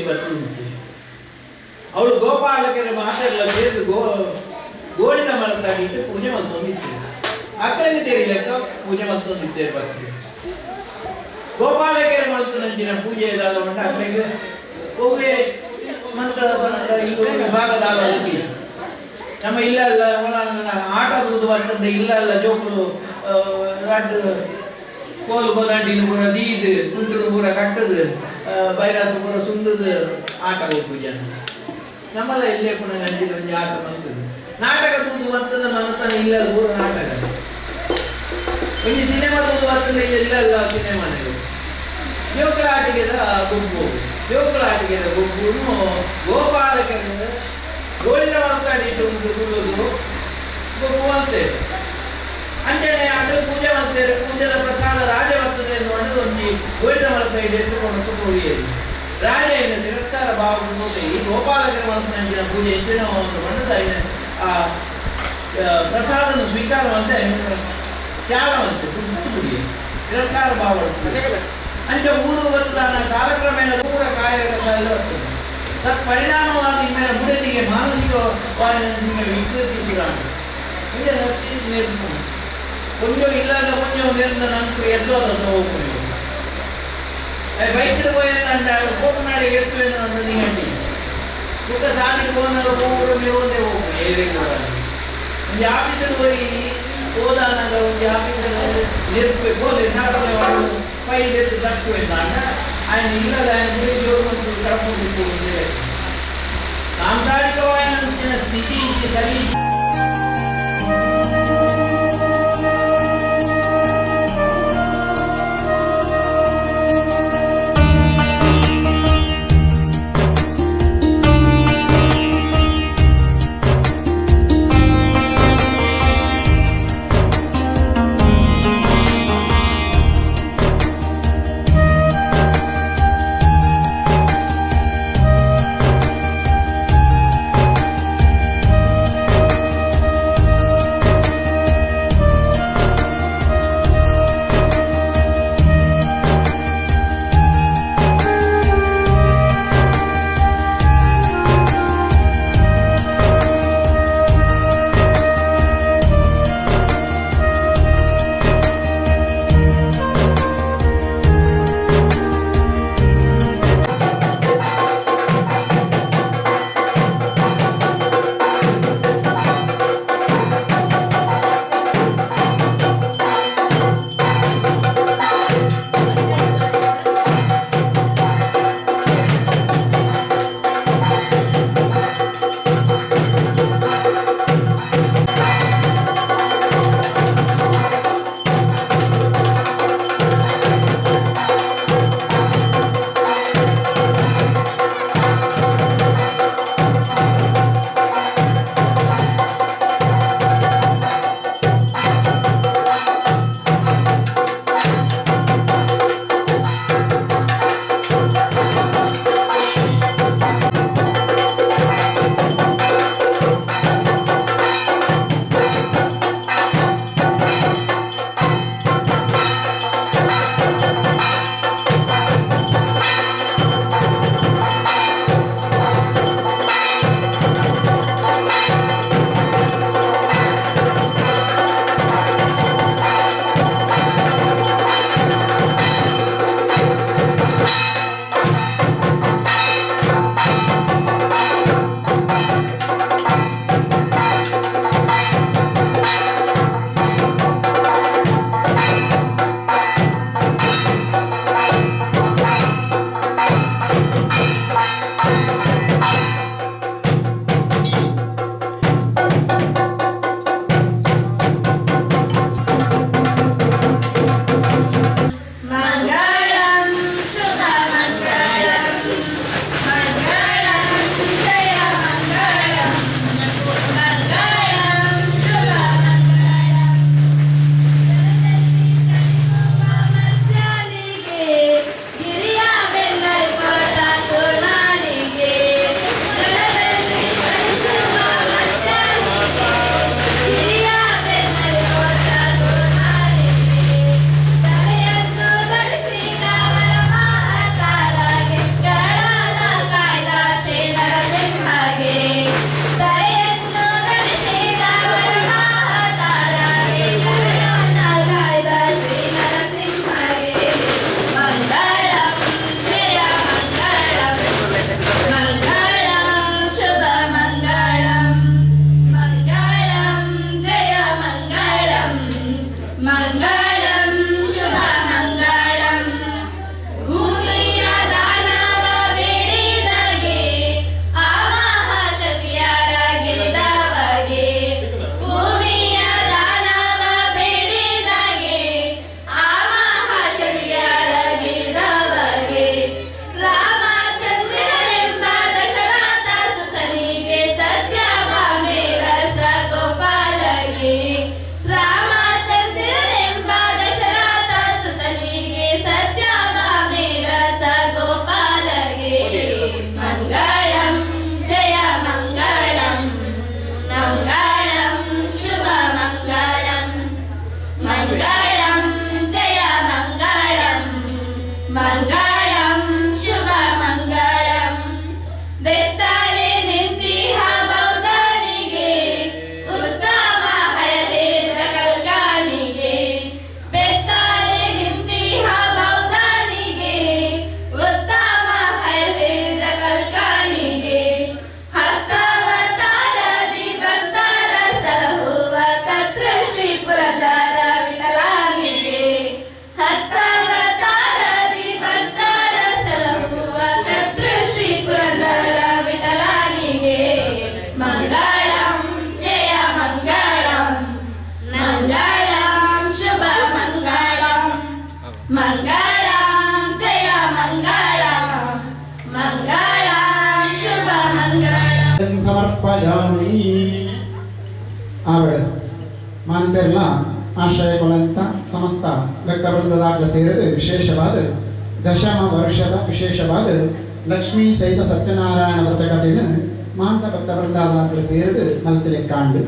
ಬರ್ತುಂಟು. ಅವಳು ಗೋಪಾಲಕರ ಮಾತೆಲ್ಲ ಸೇರಿದು ಗೋಳಿನ ಮರತಾಗಿಟ್ಟು ಪೂಜೆ ಮಲ್ತೊಂದಿತ್ತು. ಮಕ್ಕಳಿಗೆ ತೆರಿಲಕ್ಕ ಪೂಜೆ ಮಲ್ತೊಂದಿದ್ದೇವೆ ಫಸ್ಟ್. ಗೋಪಾಲಕರ ಮಲ್ತನಂಚಿನ ಪೂಜೆ ಇದಾದ ಉಂಟು ಅಕ್ಕಳಿಗೆ ಒವ್ವೆ ಮಂತ್ರ ವಿಭಾಗದ ನಮ್ಮ ಇಲ್ಲಲ್ಲ ಆಟ ತೂದು ಬರ್ತಂದೆ ಇಲ್ಲಲ್ಲ ಜೋಕುಲು ರಾಡ್ ಕೋಲು ಕೋದಂಡಿನ ಪೂರ ದೀದು ಕುಂಟರು ಪೂರ ಕಟ್ಟದು ಬೈರಾಸ ಪೂರ ಸುಂದದ ಆಟ ಪೂಜೆ ನಮ್ಮಲ್ಲ ಇಲ್ಲೇ ಪುನಃ ಗಂಜಿನ ಆಟ ಬಂತದ್ದು. ನಾಟಕ ತೂದು ಬರ್ತದ ಮನತನ ಇಲ್ಲಲ್ಲ ಪೂರ ನಾಟಕ. ಒಂದು ಸಿನಿಮಾ ತೂದು ಬರ್ತದೆ ಇಲ್ಲಲ್ಲ ಸಿನಿಮಾನಲ್ಲಿ ಜೋಕುಳ ಆಟಿಕೆದ ಗುಂಪು ಗೋಪಾಲಕರು ಗೋಳಿನ ಮರತಾಡಿಟ್ಟು ಗುರುವುದು ಗುಂಪು ಅಂತೇವೆ. ಅಂಜನೆ ಅದು ಪೂಜೆ ಮಾಡ್ತೇವೆ. ಪೂಜೆದ ಪ್ರಸಾದ ರಾಜ ಬರ್ತದೆ ಎನ್ನುವುದು ಒಂದು ಗೋಳಿನ ಮರತಾಗಿ ಎತ್ತುಕೊಂಡು ಕುಟುಂಬಿಯಲ್ಲಿ ರಾಜ ಏನು ತಿರಸ್ಕಾರ ಭಾವವನ್ನು ನೋಡಿ ಗೋಪಾಲಕರ ಮನಸ್ಸಿನ ಪೂಜೆ ಹೆಚ್ಚಿನ ಒಂದು ಬಣ್ಣದ ಪ್ರಸಾದವನ್ನು ಸ್ವೀಕಾರ ಮತ್ತೆ ತ್ಯಾಗವಂತೆ ಕುಟುಂಬಿ ತಿರಸ್ಕಾರ ಭಾವ ಅಂಚ ಊರು ಬರ್ತದಾನ ಕಾಲಕ್ರಮೇಣ ಪೂರ ಕಾಯಗಳೆಲ್ಲ ಬರ್ತದೆ. ತತ್ ಪರಿಣಾಮವಾಗಿ ಮೇಲೆ ಮುಡಿದಿಗೆ ಮಾನಸಿಕವಾಗಿ ವಿಕೃತಿ ಕೂಡ ಕೊಂಚ ಇಲ್ಲದ ಕೊಂಚ ನಿರ್ದ ನಂತರ ಎದ್ದೋದ ಹೋಗ್ಕೊಂಡು ಬೈಕಿಡ್ ಹೋಯಂತ ಕೋಪನಾಡಿ ಎತ್ತು ಅಂತ ನಿಗಂಟಿ ಊಟ ಸಾಧಿಗೆ ಹೋದಾಗ ಊರು ನಿರ್ವಹಣೆ ಹೋಗ್ಕೊಂಡು ಏನೇ ಕೂಡ ಒಂದು ಆಫೀಸಲ್ಲಿ ಹೋಗಿ ಹೋದಾನಾಗ ಒಂದು ಆಫೀಸಲ್ಲಿ ನಿರ್ಬೇಕು ನಿರ್ಧಾರ ಪೈಲೆತ್ತು ತಪ್ಪು ಎಂದಾಂಡ ఆయన ఇల్లದ ఆయన గుడి జోడు కరపుంటూ ఉండే సాంసారికమైన స్థితి సరి ಸಮರ್ಪಯಾಮಿ. ಆವಡ ಮಾಂತೆರ್ಲ ಆಶ್ರಯಗೊಳ್ಳಂತ ಸಮಸ್ತ ಭಕ್ತವೃಂದದಾಗಲ ಸೇರಿದ ವಿಶೇಷವಾದ ದಶಮ ವರ್ಷದ ವಿಶೇಷವಾದ ಲಕ್ಷ್ಮೀ ಸಹಿತ ಸತ್ಯನಾರಾಯಣ ವ್ರತ ಕಥೆಯನ್ನು ಮಾಂತ ಭಕ್ತವೃಂದದಾಗಲ ಸೇರಿದ ಮಲ್ತಿಲೆ ಕಾಂಡು.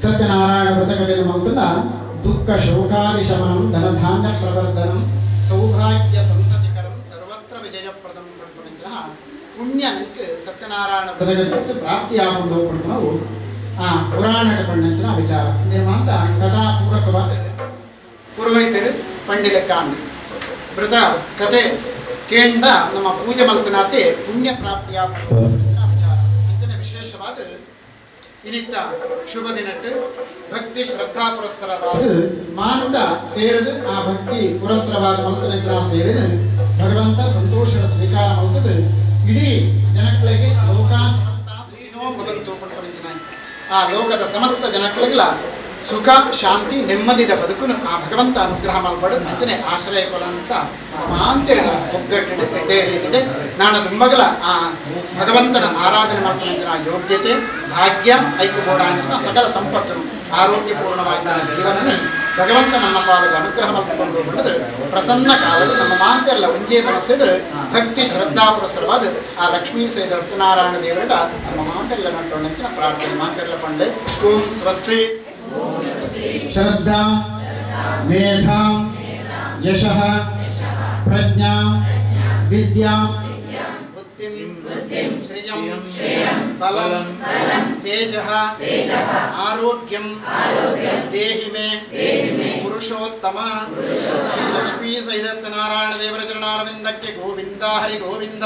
ಸತ್ಯನಾರಾಯಣ ವ್ರತ ಕಥೆಯನ್ನು ಮಲ್ತಲ್ಲ ದುಃಖ ಶೋಕಾದಿ ಶಮನಂ ಧನಧಾನ್ಯ ಪ್ರವರ್ಧನಂ ಸೌಭಾಗ್ಯ ಸಂತತಿಕರಂ ಸರ್ವತ್ರ ವಿಜಯಪ್ರದಂ ಪಡ್ಕೊಂಡ ಪುಣ್ಯ ನನಗೆ ಸತ್ಯನಾರಾಯಣ ವ್ರತ ಪ್ರಾಪ್ತಿಯಾಗುವುದು ಪಡ್ಕೊಂಡು ಆ ಪುರಾಣ ಪಂಡಿನ ವಿಚಾರ ನಿರ್ಮಾಂತ ಕಥಾ ಪೂರಕವಾದ ಪುರೋಹಿತರು ಪಂಡಿತ ಕಾಂಡ್ ವ್ರತ ಕಥೆ ಕೇಂದ್ರ ನಮ್ಮ ಪೂಜೆ ಮಲ್ಪನಾತೆ ಪುಣ್ಯ ಪ್ರಾಪ್ತಿಯಾಗುವುದು ವಿಚಾರ ಇಂಚಿನ ವಿಶೇಷವಾದ ಇನಿತ್ತ ಶುಭ ದಿನಟ್ಟು ಭಕ್ತಿ ಶ್ರದ್ಧಾ ಪುರಸ್ಸರವಾದ ಮಾಂದ ಸೇರಿದು ಆ ಭಕ್ತಿ ಪುರಸ್ಸರವಾದ ಮಲ್ಪನ ಸೇರಿದ ಭಗವಂತ ಸಂತೋಷದ ಸ್ವೀಕಾರ ಮಲ್ತದ ಇಡೀ ಜನಗಳಿಗೆ ಲೋಕ ಸಮಸ್ತ ಶ್ರೀನೋ ಭಗವಂತೋ ಪಂಡಿನ ಆ ಲೋಕದ ಸಮಸ್ತ ಜನಗಳಿಗೆಲ್ಲ ಸುಖ ಶಾಂತಿ ನೆಮ್ಮದಿದ ಬದುಕನ್ನು ಆ ಭಗವಂತ ಅನುಗ್ರಹ ಮಾಡ್ಬಾರ್ದು ಅಂಚನೆ ಆಶ್ರಯ ಕೊಡಂತ ಮಾಂತಿರ ಒಗ್ಗಟ್ಟಿದೆ ಎಡ್ಡೆ ರೀತಿದೆ ನಾನು ತುಂಬಗಲ ಆ ಭಗವಂತನ ಆರಾಧನೆ ಮಾಡ್ಕೊಂಡ ಯೋಗ್ಯತೆ ಭಾಗ್ಯ ಐಕ್ಯಬೋಡ ಸಕಲ ಸಂಪತ್ತು ಆರೋಗ್ಯಪೂರ್ಣವಾದ ಜೀವನನೇ ಭಗವಂತ ನಮ್ಮ ಪಾಲದ ಅನುಗ್ರಹ ಮಾಡಿಕೊಂಡು ಬಿಡದು ಪ್ರಸನ್ನ ಕಾಲದ ನಮ್ಮ ಮಾಂತೆಲ್ಲ ಒಂಜೇ ಮನಸ್ಸಿಡು ಭಕ್ತಿ ಶ್ರದ್ಧಾ ಪುರಸ್ಸರವಾದ ಆ ಲಕ್ಷ್ಮೀ ಸಹಿತ ಸತ್ಯನಾರಾಯಣ ದೇವರ ನಮ್ಮ ಮಾಂತೆಲ್ಲ ನಟ್ಟೊಂಚಿನ ಪ್ರಾರ್ಥನೆ ಮಾಂತೆಲ್ಲ ಪಂಡೆ ಓಂ ಸ್ವಸ್ತಿ ಶ್ರದ್ಧಾ ಮೇಧಾ ಯಶಃ ಪ್ರಜ್ಞಾ ವಿದ್ಯಾ ಬುದ್ಧಿಂ ಶ್ರಿಯಂ ಬಲಂ ತೇಜಃ ಆರೋಗ್ಯಂ ದೇಹಿ ಮೇ ಪುರುಷೋತ್ತಮ ಶ್ರೀ ಲಕ್ಷ್ಮೀ ಸಹಿತ ನಾರಾಯಣ ದೇವರ ಚರಣಾರವಿಂದಕ್ಕೆ ಗೋವಿಂದ ಹರಿ ಗೋವಿಂದ.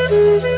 Thank you.